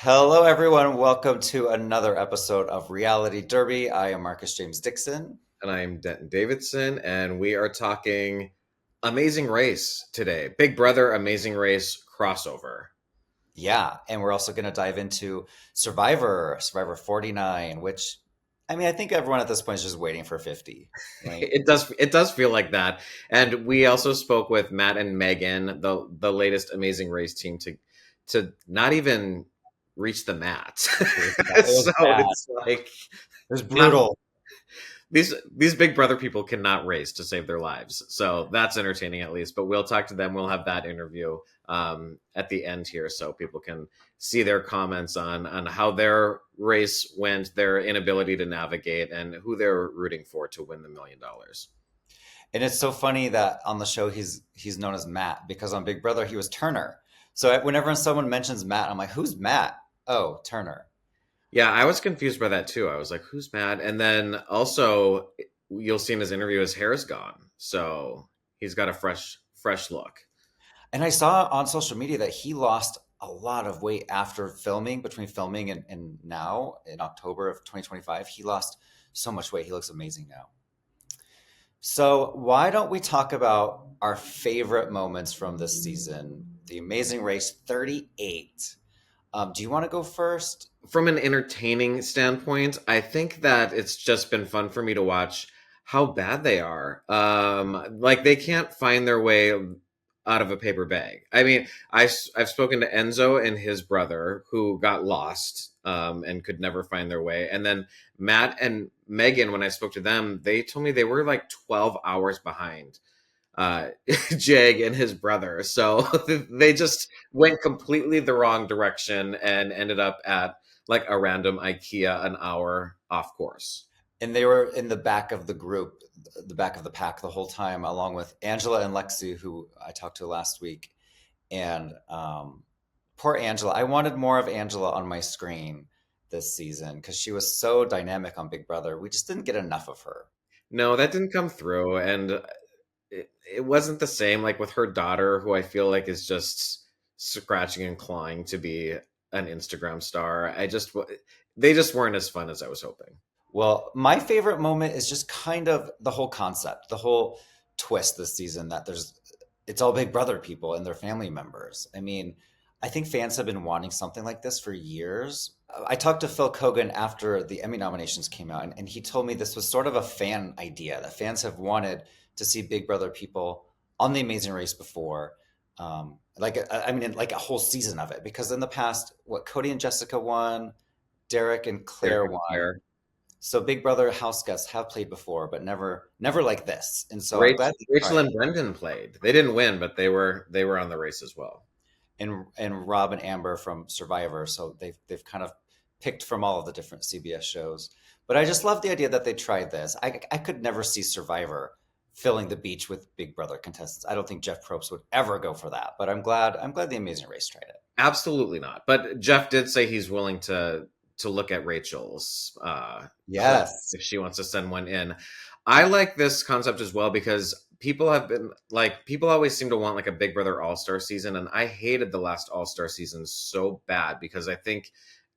Hello, everyone. Welcome to another episode of Reality Derby. I am Marcus James Dixon. And I'm Denton Davidson, and we are talking Amazing Race today. Big Brother Amazing Race crossover. Yeah, and we're also going to dive into Survivor 49, which, I think everyone at this point is just waiting for 50, right? It does feel like that. And we also spoke with Matt and Megan, the latest Amazing Race team, to not even reach the mat. It was So bad. it's like It was not brutal. these Big Brother people cannot race to save their lives. So that's entertaining at least. But we'll talk to them. We'll have that interview at the end here, so people can see their comments on how their race went, their inability to navigate, and who they're rooting for to win the $1 million. And it's so funny that on the show he's known as Matt because on Big Brother he was Turner. So whenever someone mentions Matt, I'm like, who's Matt? Oh, Turner. Yeah, I was confused by that too. I was like, who's mad? And then also you'll see in his interview his hair is gone. So he's got a fresh look. And I saw on social media that he lost a lot of weight after filming, between filming and now in October of 2025. He lost so much weight. He looks amazing now. So, why don't we talk about our favorite moments from this season? The Amazing Race 38. Do you want to go first? From an entertaining standpoint, I think that it's just been fun for me to watch how bad they are. Like they can't find their way out of a paper bag. I mean, I've spoken to Enzo and his brother who got lost and could never find their way, and then Matt and Megan. When I spoke to them, they told me they were like 12 hours behind Jag and his brother. So they just went completely the wrong direction and ended up at like a random IKEA an hour off course. And they were in the back of the group, the back of the pack the whole time, along with Angela and Lexi, who I talked to last week. And poor Angela. I wanted more of Angela on my screen this season because she was so dynamic on Big Brother. We just didn't get enough of her. No, that didn't come through. And it wasn't the same like with her daughter, who I feel like is just scratching and clawing to be an Instagram star. They just weren't as fun as I was hoping. Well, my favorite moment is just kind of the whole concept, the whole twist this season that it's all Big Brother people and their family members. I think fans have been wanting something like this for years. I talked to Phil Kogan after the Emmy nominations came out, and he told me this was sort of a fan idea that fans have wanted to see Big Brother people on The Amazing Race before. Like a whole season of it, because in the past, what Cody and Jessica won, Derek and Claire Derek and won. Claire. So Big Brother house guests have played before, but never like this. And so I'm Rachel, glad they Rachel tried. and Brendan played. They didn't win, but they were on the race as well. And Rob and Amber from Survivor, so they've kind of picked from all of the different CBS shows. But I just love the idea that they tried this. I could never see Survivor filling the beach with Big Brother contestants. I don't think Jeff Probst would ever go for that. But I'm glad the Amazing Race tried it. Absolutely not. But Jeff did say he's willing to look at Rachel's clip Yes. if she wants to send one in. I like this concept as well because people always seem to want like a Big Brother All-Star season, and I hated the last All-Star season so bad because I think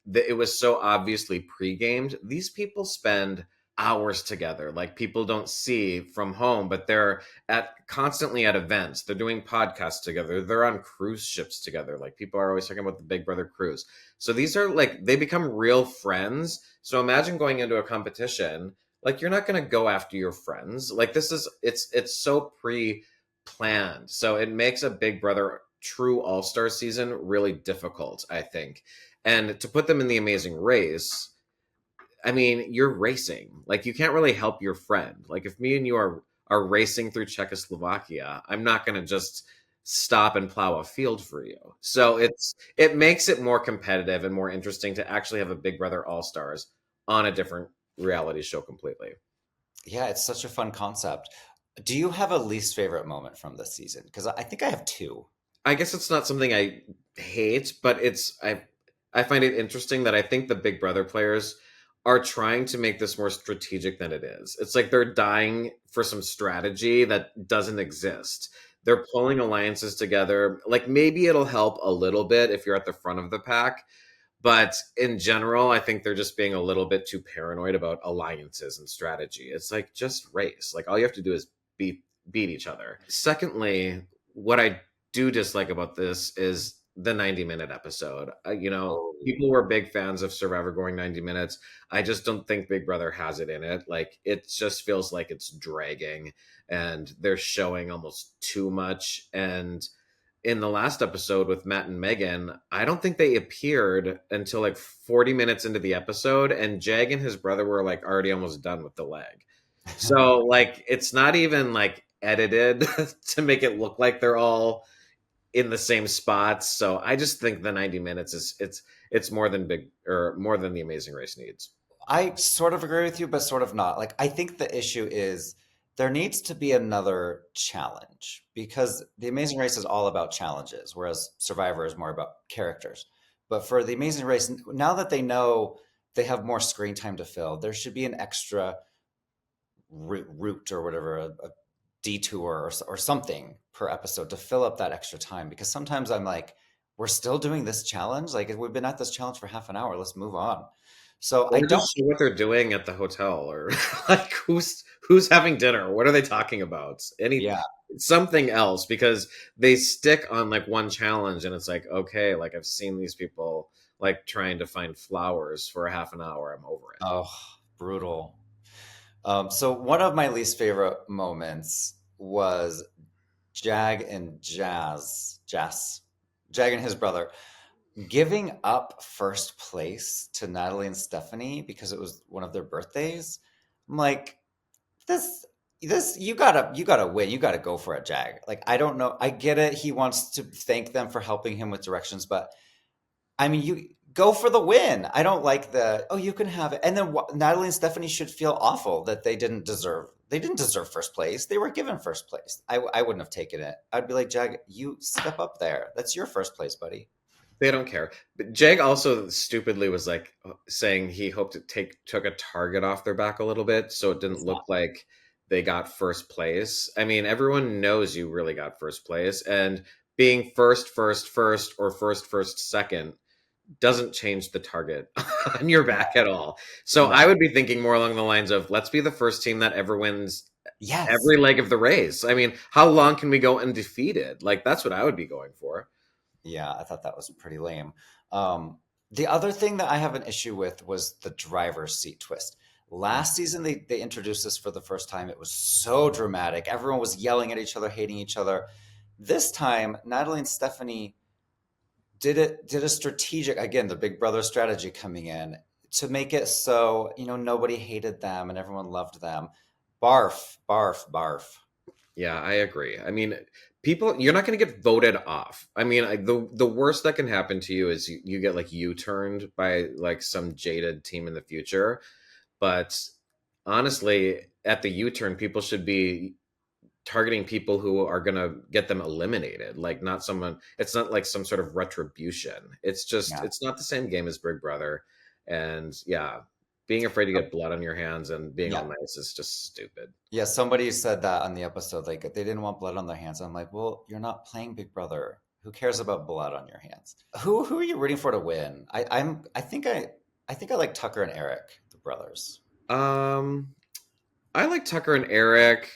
that it was so obviously pre-gamed. These people spend hours together, like people don't see from home, but they're at constantly at events. They're doing podcasts together. They're on cruise ships together. Like people are always talking about the Big Brother cruise. So these are like they become real friends. So imagine going into a competition, like you're not going to go after your friends. Like it's so pre-planned. So it makes a Big Brother true all-star season really difficult, I think. And to put them in the Amazing Race, I mean, you're racing. Like you can't really help your friend. Like if me and you are racing through Czechoslovakia, I'm not going to just stop and plow a field for you. So it makes it more competitive and more interesting to actually have a Big Brother All Stars on a different reality show completely. Yeah, it's such a fun concept. Do you have a least favorite moment from this season? Because I think I have two. I guess it's not something I hate, but I find it interesting that I think the Big Brother players are trying to make this more strategic than it is. It's like they're dying for some strategy that doesn't exist. They're pulling alliances together. Like maybe it'll help a little bit if you're at the front of the pack, But in general, I think they're just being a little bit too paranoid about alliances and strategy. It's like just race. Like all you have to do is beat each other. Secondly, what I do dislike about this is the 90-minute episode. Oh, People were big fans of Survivor going 90 minutes. I just don't think Big Brother has it in it. Like it just feels like it's dragging and they're showing almost too much. And in the last episode with Matt and Megan, I don't think they appeared until like 40 minutes into the episode, and Jag and his brother were like already almost done with the leg. So like it's not even like edited to make it look like they're all in the same spots. So I just think the 90 minutes is it's more than big or more than the Amazing Race needs. I sort of agree with you, but sort of not. Like, I think the issue is there needs to be another challenge because The Amazing Race is all about challenges, whereas Survivor is more about characters. But for The Amazing Race, now that they know they have more screen time to fill, there should be an extra route or whatever, a detour or something per episode to fill up that extra time. Because sometimes I'm like, we're still doing this challenge. Like, we've been at this challenge for half an hour. Let's move on. So I Or don't. just show what they're doing at the hotel, or like who's having dinner. What are they talking about? Any Yeah. something else, because they stick on like one challenge, and it's like okay, like I've seen these people like trying to find flowers for a half an hour. I'm over it. Oh, brutal. So one of my least favorite moments was Jag and Jag and his brother giving up first place to Natalie and Stephanie because it was one of their birthdays. I'm like, this, you gotta win. You gotta go for it, Jag. Like, I don't know. I get it. He wants to thank them for helping him with directions, but I mean, you go for the win. I don't like the, oh, you can have it. And then Natalie and Stephanie should feel awful that they didn't deserve first place. They were given first place. I wouldn't have taken it. I'd be like, Jag, you step up there. That's your first place, buddy. They don't care. But Jag also stupidly was like saying he hoped to took a target off their back a little bit, so it didn't look Exactly. like they got first place. I mean, everyone knows you really got first place, and being first, or first, second doesn't change the target on your back at all. So I No. would be thinking more along the lines of let's be the first team that ever wins Yes. every leg of the race. I mean, how long can we go undefeated? Like that's what I would be going for. Yeah, I thought that was pretty lame. The other thing that I have an issue with was the driver's seat twist. Last season, they introduced this for the first time. It was so dramatic. Everyone was yelling at each other, hating each other. This time, Natalie and Stephanie did a strategic, again, the big brother strategy coming in to make it so, nobody hated them and everyone loved them. Barf, barf, barf. Yeah, I agree. I mean, people, you're not going to get voted off. I mean, the worst that can happen to you is you get like U-turned by like some jaded team in the future. But honestly, at the U-turn, people should be targeting people who are going to get them eliminated. Like not someone. It's not like some sort of retribution. It's just Yeah. it's not the same game as Big Brother. And yeah, being afraid to get blood on your hands and being all Yeah. nice is just stupid. Yeah, somebody said that on the episode, like they didn't want blood on their hands. I'm like, well, you're not playing Big Brother. Who cares about blood on your hands? Who are you rooting for to win? I think I like Tucker and Eric, the brothers. Um, I like Tucker and Eric.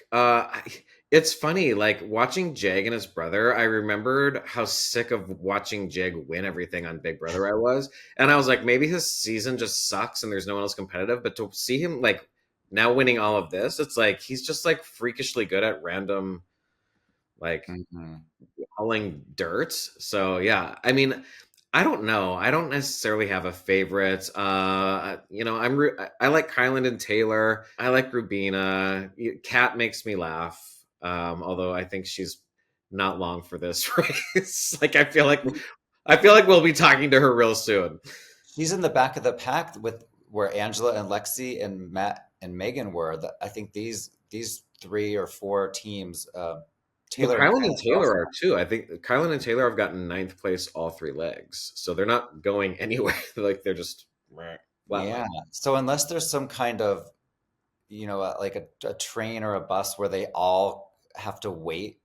It's funny, like watching Jag and his brother. I remembered how sick of watching Jag win everything on Big Brother I was, and I was like, maybe his season just sucks and there's no one else competitive. But to see him like now winning all of this, it's like he's just like freakishly good at random like Hmm. hauling dirt. So yeah, I mean, I don't know. I don't necessarily have a favorite. I like Kylan and Taylor. I like Rubina. Kat makes me laugh. Although I think she's not long for this race. Like I feel like we'll be talking to her real soon. She's in the back of the pack with where Angela and Lexi and Matt and Megan were. I think these three or four teams, Well, Taylor and Kylan and Kat are Taylor also. are too. I think Kylan and Taylor have gotten ninth place all three legs, so they're not going anywhere. Like they're just Yeah. flatline. So unless there's some kind of, like a train or a bus where they all have to wait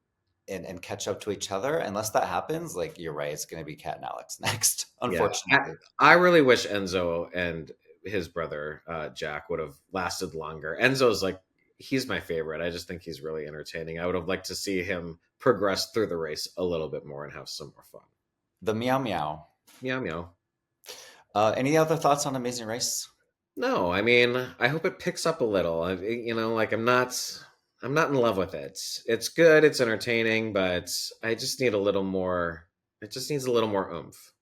and catch up to each other. Unless that happens, like you're right, it's going to be Kat and Alex next, Yeah, unfortunately. I really wish Enzo and his brother Jack would have lasted longer. Enzo's like he's my favorite. I just think he's really entertaining. I would have liked to see him progress through the race a little bit more and have some more fun. The meow meow. Meow meow. Any other thoughts on Amazing Race? No, I mean, I hope it picks up a little. Like I'm not in love with it. It's good, it's entertaining, but I just need a little more. It just needs a little more oomph.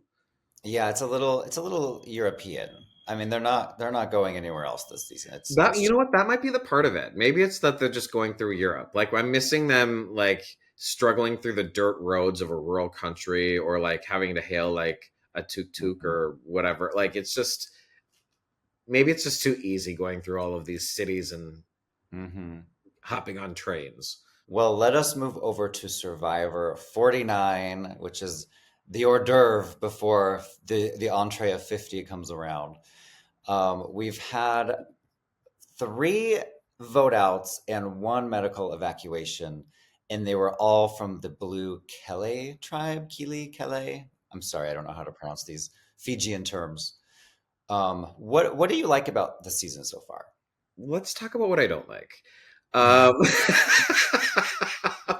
Yeah, it's a little European. I mean, they're not going anywhere else this season. That you It's know what? That might be the part of it. Maybe it's that they're just going through Europe. Like I'm missing them like struggling through the dirt roads of a rural country or like having to hail like a tuk tuk Mhm. or whatever. Like it's just maybe it's just too easy going through all of these cities and Mhm. hopping on trains. Well, let us move over to Survivor 49, which is the hors d'oeuvre before the entree of 50 comes around. We've had three vote outs and one medical evacuation, and they were all from the Blue Kele tribe. Kele. I'm sorry, I don't know how to pronounce these Fijian terms. What do you like about the season so far? Let's talk about what I don't like. Um,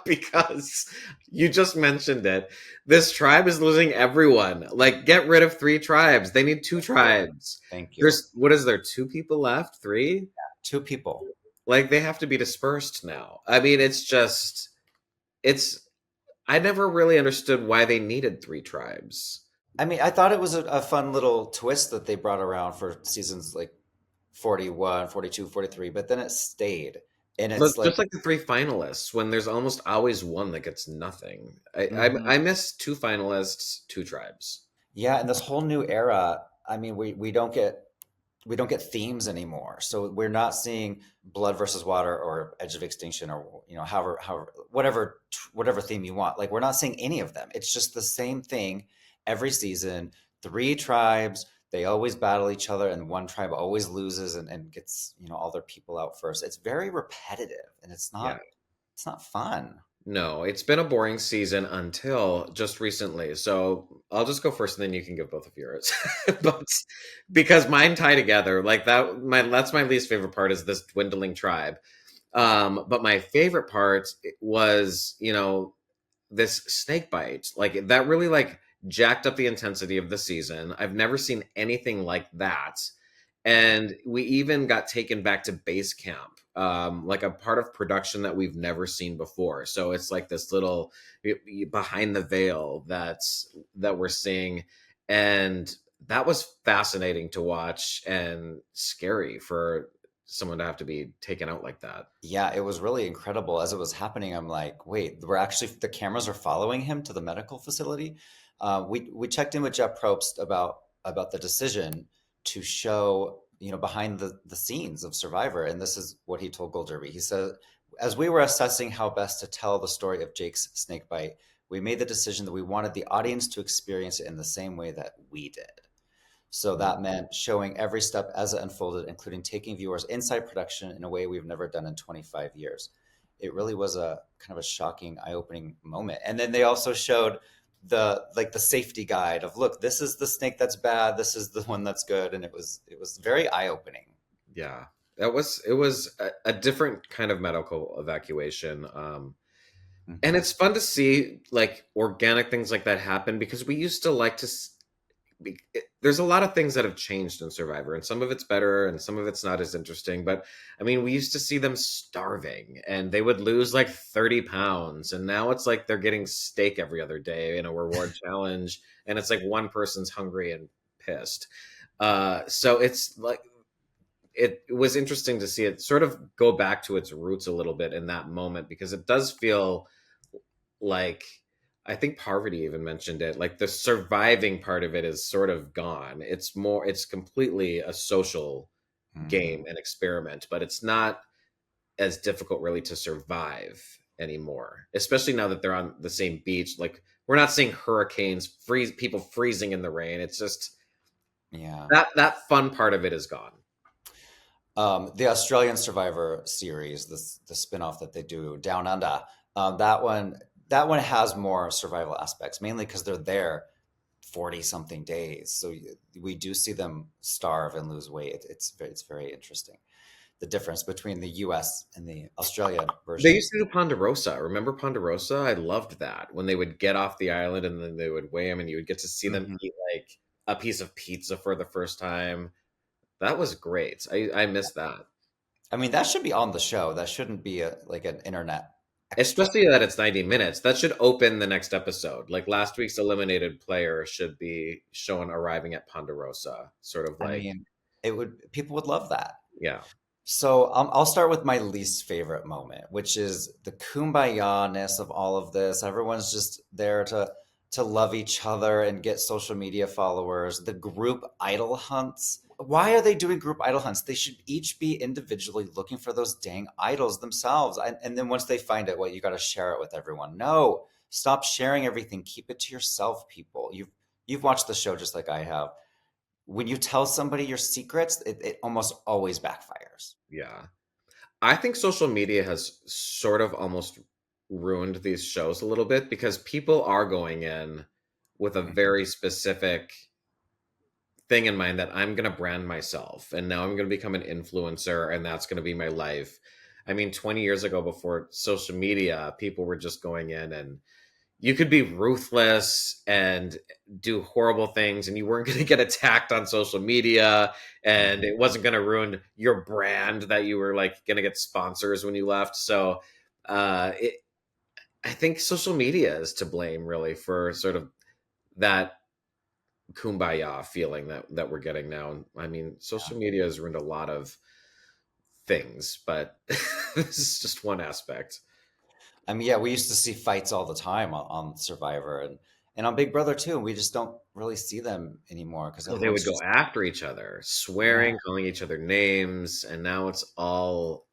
because you just mentioned it. This tribe is losing everyone. Like, get rid of three tribes. They need two tribes. Thank you. There's, what is there, two people left? Three? Two people. Like, they have to be dispersed now. I mean, it's, I never really understood why they needed three tribes. I mean, I thought it was a fun little twist that they brought around for seasons like 41, 42, 43, but then it stayed. And Look, it's like, just like the three finalists, when there's almost always one that gets nothing. mhm. I miss two finalists, two tribes. Yeah, and this whole new era, I mean, we don't get themes anymore. So we're not seeing blood versus water or edge of extinction or however whatever theme you want. Like we're not seeing any of them. It's just the same thing every season. Three tribes, they always battle each other and one tribe always loses and gets, all their people out first. It's very repetitive and Yeah. it's not fun. No, it's been a boring season until just recently. So I'll just go first and then you can give both of yours. But because mine tie together, like that's my least favorite part is this dwindling tribe. But my favorite part was, this snake bite. Like that really like jacked up the intensity of the season. I've never seen anything like that. And we even got taken back to base camp, like a part of production that we've never seen before. So it's like this little behind the veil that we're seeing, and that was fascinating to watch and scary for someone to have to be taken out like that. Yeah, it was really incredible. As it was happening, I'm like, wait, we're actually the cameras are following him to the medical facility. We checked in with Jeff Probst about the decision to show, behind the scenes of Survivor, and this is what he told Gold Derby. He said, as we were assessing how best to tell the story of Jake's snake bite, we made the decision that we wanted the audience to experience it in the same way that we did. So that meant showing every step as it unfolded, including taking viewers inside production in a way we've never done in 25 years. It really was a kind of a shocking, eye-opening moment. And then they also showed the safety guide of, look, this is the snake that's bad, this is the one that's good, and it was very eye-opening. Yeah, it was a different kind of medical evacuation. And Hmm. it's fun to see like organic things like that happen because we used to like to there's a lot of things that have changed in Survivor, and some of it's better and some of it's not as interesting. But I mean, we used to see them starving and they would lose like 30 pounds, and now it's like they're getting steak every other day in a reward challenge, and it's like one person's hungry and pissed. So it's like it was interesting to see it sort of go back to its roots a little bit in that moment because it does feel like I think Parvati even mentioned it. Like the surviving part of it is sort of gone. It's completely a social Hmm. game and experiment, but it's not as difficult really to survive anymore, especially now that they're on the same beach. Like we're not seeing hurricanes, freeze people freezing in the rain. It's just Yeah. that fun part of it is gone. The Australian Survivor series, the spinoff that they do, Down Under, that one. that one has more survival aspects, mainly because they're there 40 something days. So we do see them starve and lose weight. It's very interesting. The difference between the US and the Australia They version. used to do Ponderosa. Remember Ponderosa? I loved that when they would get off the island and then they would weigh them, and you would get to see them Mhm. eat like a piece of pizza for the first time. That was great. I miss that. I mean, that should be on the show. That shouldn't be like an internet extra. Especially that it's 90 minutes. That should open the next episode. Like last week's eliminated player should be shown arriving at Ponderosa. Sort of I like, mean, it would people would love that. yeah. So I'll start with my least favorite moment, which is the kumbaya-ness of all of this. Everyone's just there to love each other and get social media followers. The group idol hunts. Why are they doing group idol hunts? They should each be individually looking for those dang idols themselves. And then once they find it, well, you got to share it with everyone. No, stop sharing everything. Keep it to yourself, people. You've watched the show just like I have. When you tell somebody your secrets, it almost always backfires. Yeah. I think social media has sort of almost ruined these shows a little bit because people are going in with a Mhm. very specific thing in mind that I'm going to brand myself and now I'm going to become an influencer and that's going to be my life. I mean, 20 years ago before social media, people were just going in and you could be ruthless and do horrible things and you weren't going to get attacked on social media and Mhm. it wasn't going to ruin your brand that you were like going to get sponsors when you left. So, it, I think social media is to blame really for sort of that kumbaya feeling that we're getting now. I mean, social media has ruined a lot of things, but this is just one aspect. I mean, yeah, we used to see fights all the time on Survivor and on Big Brother too. And we just don't really see them anymore because Oh, they would everyone's go just, after each other, yeah. swearing, calling each other names, and now it's all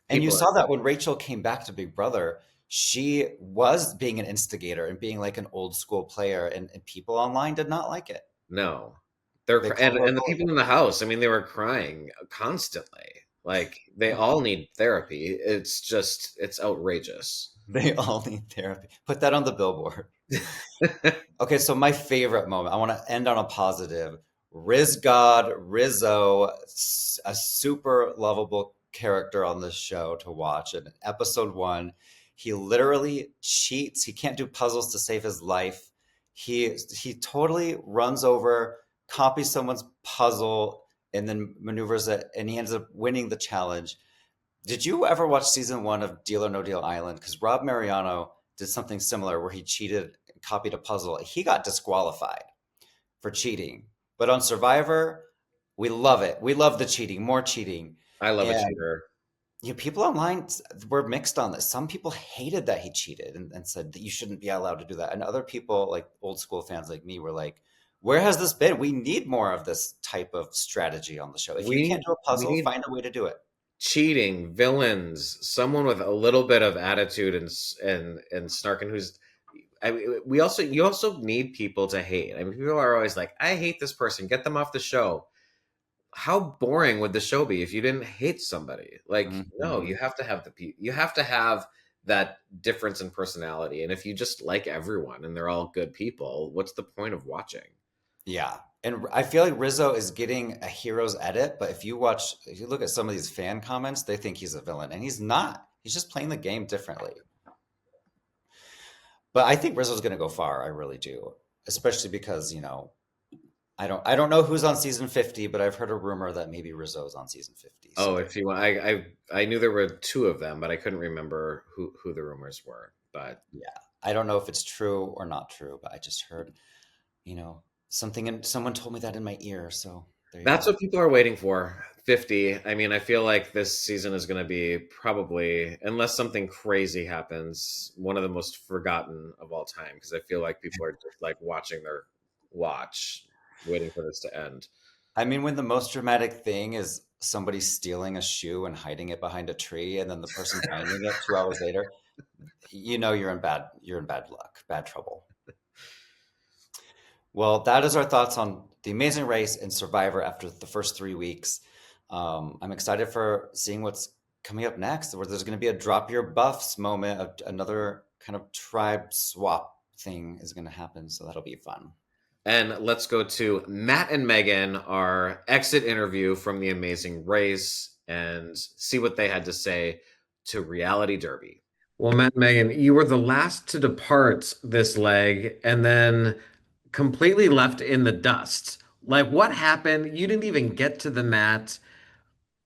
And you people saw are. that when Rachel came back to Big Brother, she was being an instigator and being like an old school player, and people online did not like it. No, They and called her a the bully. people in the house. I mean, they were crying constantly. Like they all need therapy. It's just it's outrageous. They all need therapy. Put that on the billboard. Okay, so my favorite moment, I want to end on a positive. Riz God, Rizzo, a super lovable character on this show to watch. In episode one, he literally cheats. He can't do puzzles to save his life. He totally runs over, copies someone's puzzle, and then maneuvers it, and he ends up winning the challenge. Did you ever watch season one of Deal or No Deal Island? Because Rob Mariano did something similar where he cheated and copied a puzzle. He got disqualified for cheating. But on Survivor, we love it. We love the cheating, more cheating. I love a And cheater. people online were mixed on this. Some people hated that he cheated and said that you shouldn't be allowed to do that. And other people, like old school fans like me, were like, where has this been? We need more of this type of strategy on the show. If you can't do a We puzzle, need find a way to do it. cheating villains, someone with a little bit of attitude and and snark, and who's. I mean, we also you also need people to hate. I mean, people are always like, "I hate this person. Get them off the show." How boring would the show be if you didn't hate somebody? Like, no, Mhm. you have to have you have to have that difference in personality. And if you just like everyone and they're all good people, what's the point of watching? Yeah. And I feel like Rizzo is getting a hero's edit, but if you look at some of these fan comments, they think he's a villain, and he's not. He's just playing the game differently. But I think Rizzo's going to go far. I really do, especially because I don't know who's on season 50, but I've heard a rumor that maybe Rizzo's on season 50. So Oh, there. if you want, I knew there were two of them, but I couldn't remember who the rumors were. But Yeah, I don't know if it's true or not true, but I just heard you know something, and someone told me that in my ear. So there you that's go. what people are waiting for. 50. I mean, I feel like this season is going to be probably, unless something crazy happens, one of the most forgotten of all time because I feel like people are just like watching their watch, waiting for this to end. I mean, when the most dramatic thing is somebody stealing a shoe and hiding it behind a tree, and then the person finding it 2 hours later, you're in bad luck, bad trouble. Well, that is our thoughts on The Amazing Race and Survivor after the first 3 weeks. I'm excited for seeing what's coming up next, where there's going to be a drop your buffs moment, of another kind of tribe swap thing is going to happen, so that'll be fun. And let's go to Matt and Megan, our exit interview from The Amazing Race, and see what they had to say to Reality Derby. Well, Matt and Megan, you were the last to depart this leg and then completely left in the dust. Like, what happened? You didn't even get to the mat,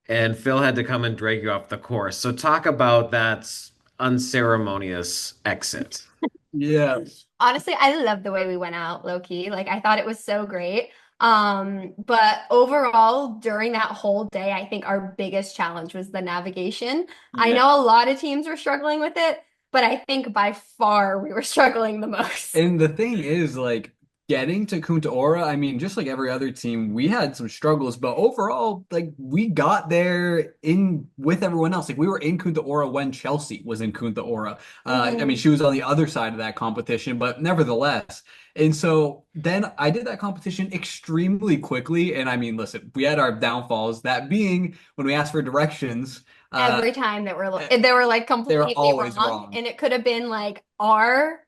and Phil had to come and drag you off the course. So, talk about that unceremonious exit. Yeah. Honestly, I love the way we went out, low key. Like I thought it was so great. But overall, during that whole day, I think our biggest challenge was the navigation. I Yeah. know a lot of teams were struggling with it, but I think by far we were struggling the most. And the thing is, like, getting to Kunta Ora, I mean, just like every other team, we had some struggles, but overall, like, we got there in with everyone else. Like, we were in Kunta Ora when Chelsea was in Kunta Ora. I mean, Mhm. she was on the other side of that competition, but nevertheless. And so then I did that competition extremely quickly. And I mean, listen, we had our downfalls, that being when we asked for directions, Every time that they were like they were completely always wrong, wrong. and it could have been like our,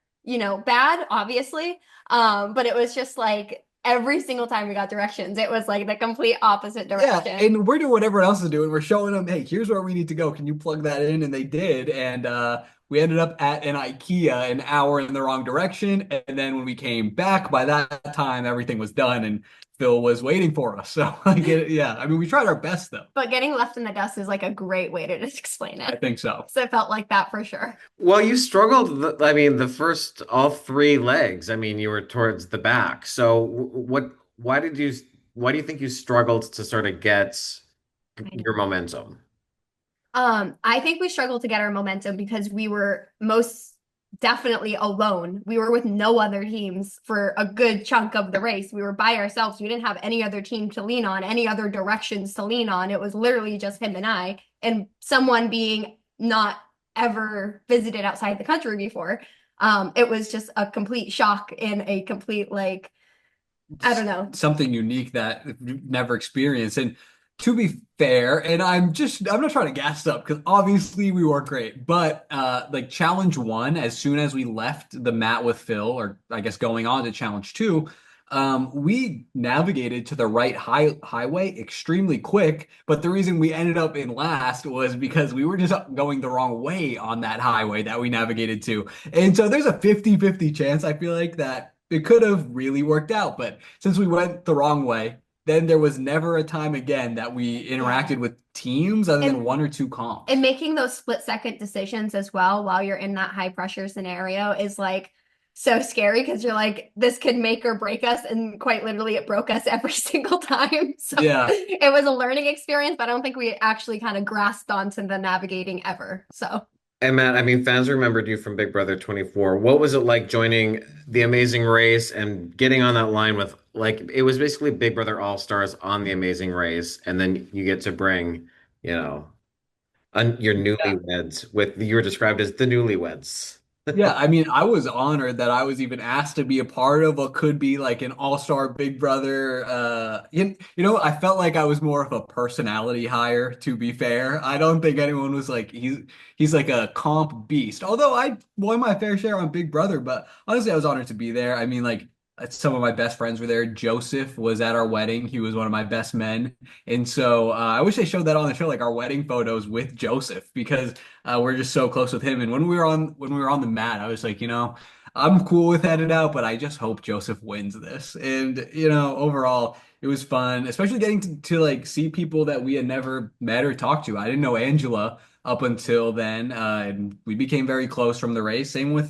bad, obviously. But it was just like every single time we got directions, it was like the complete opposite Yeah, direction. and we're doing what everyone else is doing. We're showing them, hey, here's where we need to go. Can you plug that in? And they did. And we ended up at an IKEA an hour in the wrong direction. And then when we came back, by that time, everything was done and Phil was waiting for us. So I get it. Yeah. I mean, we tried our best though. But getting left in the dust is like a great way to just explain I it. think so. So it felt like that for sure. Well, you struggled, I mean, the first all three legs. I mean, you were towards the back. So why do you think you struggled to sort of get I your know. momentum? I think we struggled to get our momentum because we were most definitely alone. We were with no other teams for a good chunk of the race. We were by ourselves. We didn't have any other team to lean on, any other directions to lean on. It was literally just him and I, and someone being not ever visited outside the country before. It was just a complete shock and a complete like, I don't know. Something unique that we've never experienced. And to be fair, and I'm not trying to gas up because obviously we were great, but like challenge one, as soon as we left the mat with Phil, or I guess going on to challenge two, we navigated to the right highway extremely quick. But the reason we ended up in last was because we were just going the wrong way on that highway that we navigated to. And so there's a 50-50 chance, I feel like, that it could have really worked out. But since we went the wrong way, then there was never a time again that we Yeah. interacted with teams other than And one or two comps. and making those split second decisions as well while you're in that high pressure scenario is like so scary because you're like, this could make or break us. And quite literally, it broke us every single time. So Yeah. it was a learning experience, but I don't think we actually kind of grasped onto the navigating ever. So And Matt, I mean, fans remembered you from Big Brother 24. What was it like joining The Amazing Race and getting on that line with, like, it was basically Big Brother All Stars on The Amazing Race, and then you get to bring, you know, your Yeah. newlyweds with, you were described as the newlyweds. Yeah, I mean, I was honored that I was even asked to be a part of what could be like an all-star Big Brother. I felt like I was more of a personality hire, to be fair. I don't think anyone was like he's like a comp beast. Although I won my fair share on Big Brother, but honestly, I was honored to be there. I mean, like some of my best friends were there. Joseph was at our wedding. He was one of my best men. And so I wish they showed that on the show, like our wedding photos with Joseph, because we're just so close with him. And when we were on the mat, I was like, I'm cool with headed out, but I just hope Joseph wins this. And overall, it was fun, especially getting to like see people that we had never met or talked to. I didn't know Angela up until then, and we became very close from the race. Same with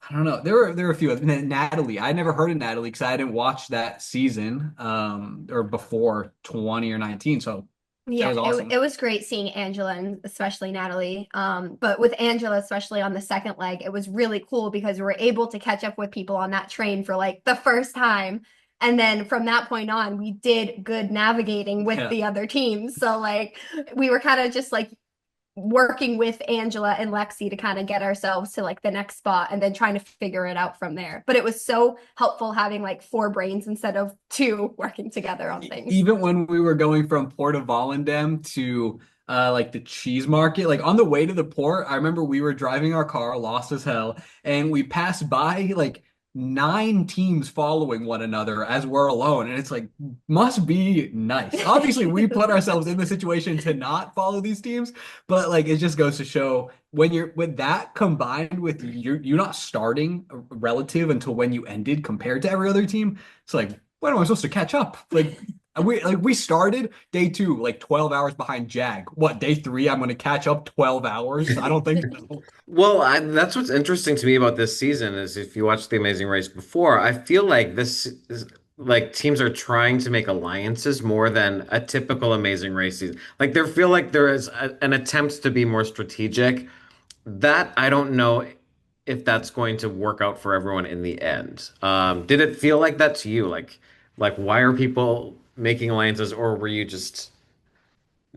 I don't know. There were a few. Natalie. I never heard of Natalie because I didn't watch that season or before 20 or 19. So that yeah, was awesome. it was great seeing Angela and especially Natalie. But with Angela, especially on the second leg, it was really cool because we were able to catch up with people on that train for like the first time. And then from that point on, we did good navigating with Yeah. the other teams. So like we were kind of just like working with Angela and Lexi to kind of get ourselves to like the next spot and then trying to figure it out from there. But it was so helpful having like four brains instead of two working together on things. Even when we were going from Port of Volendam to like the cheese market, like on the way to the port, I remember we were driving our car, lost as hell, and we passed by like 9 teams following one another as we're alone. And it's like, must be nice. Obviously, we put ourselves in the situation to not follow these teams, but like it just goes to show when you're with that combined with you not starting relative until when you ended compared to every other team, it's like, when am I supposed to catch up? We started day 2 like 12 hours behind Jag. What, day 3 I'm going to catch up 12 hours? I don't think so. Well, that's what's interesting to me about this season is if you watched The Amazing Race before, I feel like this is like teams are trying to make alliances more than a typical Amazing Race season. Like there feel like there is an attempt to be more strategic. That I don't know if that's going to work out for everyone in the end. Did it feel like that to you? Like why are people making alliances, or were you just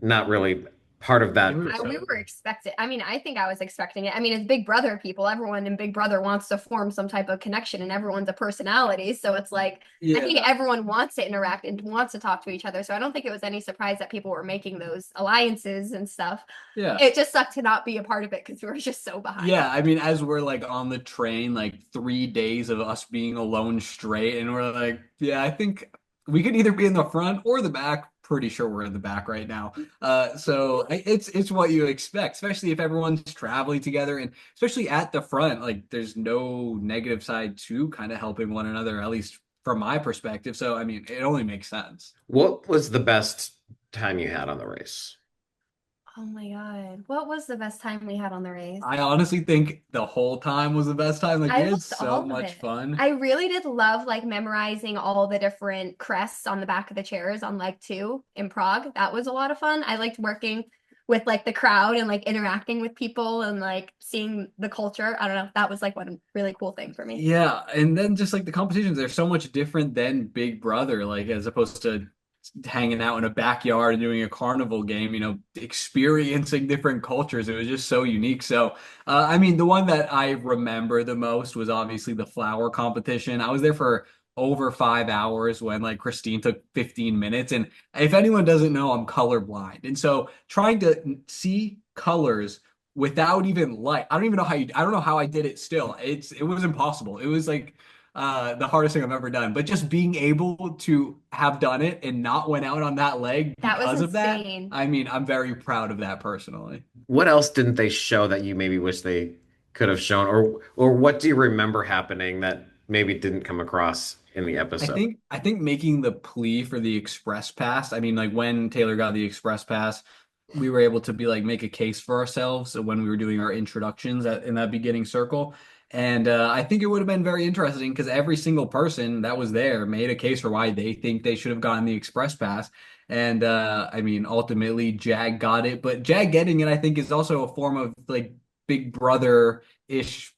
not really part of that? We were expecting. I mean, I think I was expecting it. I mean, it's Big Brother people. Everyone in Big Brother wants to form some type of connection, and everyone's a personality. So it's like I think everyone wants to interact and wants to talk to each other. So I don't think it was any surprise that people were making those alliances and stuff. Yeah. It just sucked to not be a part of it because we were just so behind. Yeah, I mean, as we're like on the train, like 3 days of us being alone straight, and we're like, yeah, I think we could either be in the front or the back. Pretty sure we're in the back right now. So it's what you expect, especially if everyone's traveling together, and especially at the front, like there's no negative side to kind of helping one another, at least from my perspective. So I mean, it only makes sense. What was the best time you had on the race? Oh my God. What was the best time we had on the race? I honestly think the whole time was the best time. Like I we had loved all so of much it. fun. I really did love like memorizing all the different crests on the back of the chairs on leg 2 in Prague. That was a lot of fun. I liked working with like the crowd and like interacting with people and like seeing the culture. I don't know. That was like one really cool thing for me. Yeah, and then just like the competitions, they're so much different than Big Brother, like as opposed to hanging out in a backyard and doing a carnival game, experiencing different cultures. It was just so unique. So, I mean, the one that I remember the most was obviously the flower competition. I was there for over 5 hours when like Christine took 15 minutes. And if anyone doesn't know, I'm colorblind. And so trying to see colors without even light, I don't know how I did it still. It was impossible. It was like the hardest thing I've ever done. But just being able to have done it and not went out on that leg That was because of that, insane. I mean, I'm very proud of that personally. What else didn't they show that you maybe wish they could have shown, or what do you remember happening that maybe didn't come across in the episode? I think making the plea for the express pass. I mean, like when Taylor got the express pass, we were able to be like make a case for ourselves when we were doing our introductions in that beginning circle. And I think it would have been very interesting because every single person that was there made a case for why they think they should have gotten the express pass. And I mean, ultimately, Jag got it. But Jag getting it, I think, is also a form of like Big Brother-ish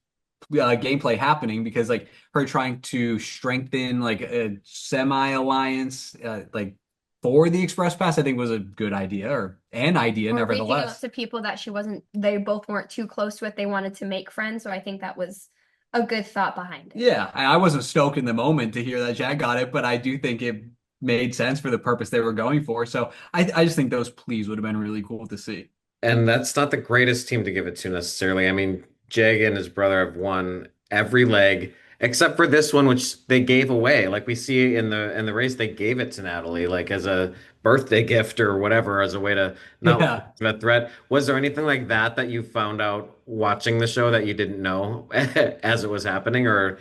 gameplay happening because like her trying to strengthen like a semi-alliance, like for the express pass, I think was a good idea or an idea, Or reaching out nevertheless. to people that they both weren't too close with. They wanted to make friends. So I think that was a good thought behind it. Yeah, I wasn't stoked in the moment to hear that Jag got it, but I do think it made sense for the purpose they were going for. So I just think those pleas would have been really cool to see. And that's not the greatest team to give it to necessarily. I mean, Jag and his brother have won every leg except for this one, which they gave away. Like we see in the race, they gave it to Natalie, like as a birthday gift or whatever, as a way to not Yeah. look at a threat. Was there anything like that that you found out watching the show that you didn't know as it was happening, or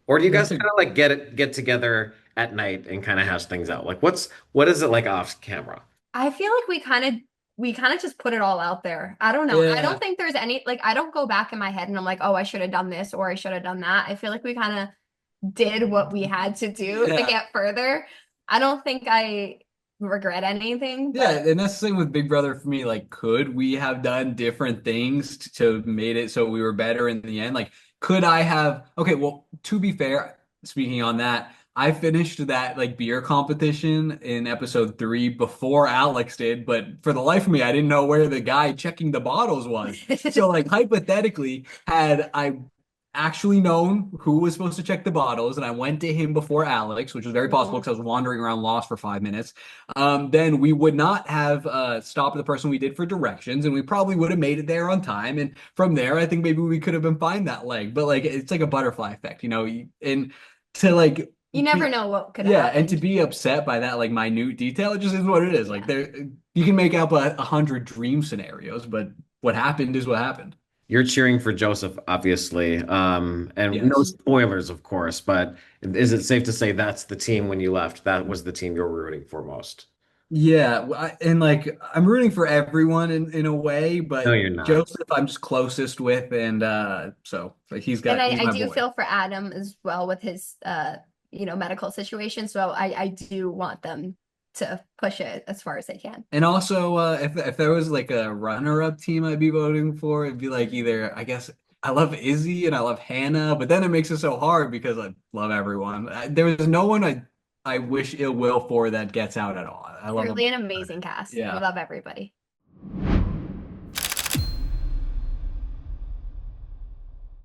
do you guys That's a kind of like get together at night and kind of hash things out? Like what is it like off camera? I feel like we kind of just put it all out there. I don't know. I Yeah. don't think there's any like I don't go back in my head and I'm like, oh, I should have done this or I should have done that. I feel like we kind of did what we had to do to Yeah. get further. I don't think I regret anything. Yeah, and that's the thing with Big Brother for me. Like, could we have done different things to made it so we were better in the end? Like, could I have? Okay, well, to be fair, speaking on that, I finished that like beer competition in episode 3 before Alex did, but for the life of me, I didn't know where the guy checking the bottles was. So like hypothetically, had I actually known who was supposed to check the bottles, and I went to him before Alex, which was very possible because I was wandering around lost for 5 minutes, then we would not have stopped the person we did for directions, and we probably would have made it there on time. And from there, I think maybe we could have been fine that leg. But like it's like a butterfly effect, and to like You never know what could yeah, happen. and to be upset by that like minute detail, it just is what it is. Like there, you can make up 100 dream scenarios, but what happened is what happened. You're cheering for Joseph, obviously, and no Yes. spoilers, of course. But is it safe to say that's the team when you left? That was the team you were rooting for most? Yeah, and like I'm rooting for everyone in a way, No, but you're not. Joseph I'm just closest with, and so like he's And he's I my do boy. feel for Adam as well with his medical situation. So I do want them to push it as far as they can. And also, if there was like a runner-up team I'd be voting for, it'd be like either I guess I love Izzy and I love Hannah, but then it makes it so hard because I love everyone. There was no one I wish ill will for that gets out at all. I love them. Really an amazing cast. We Yeah. love everybody.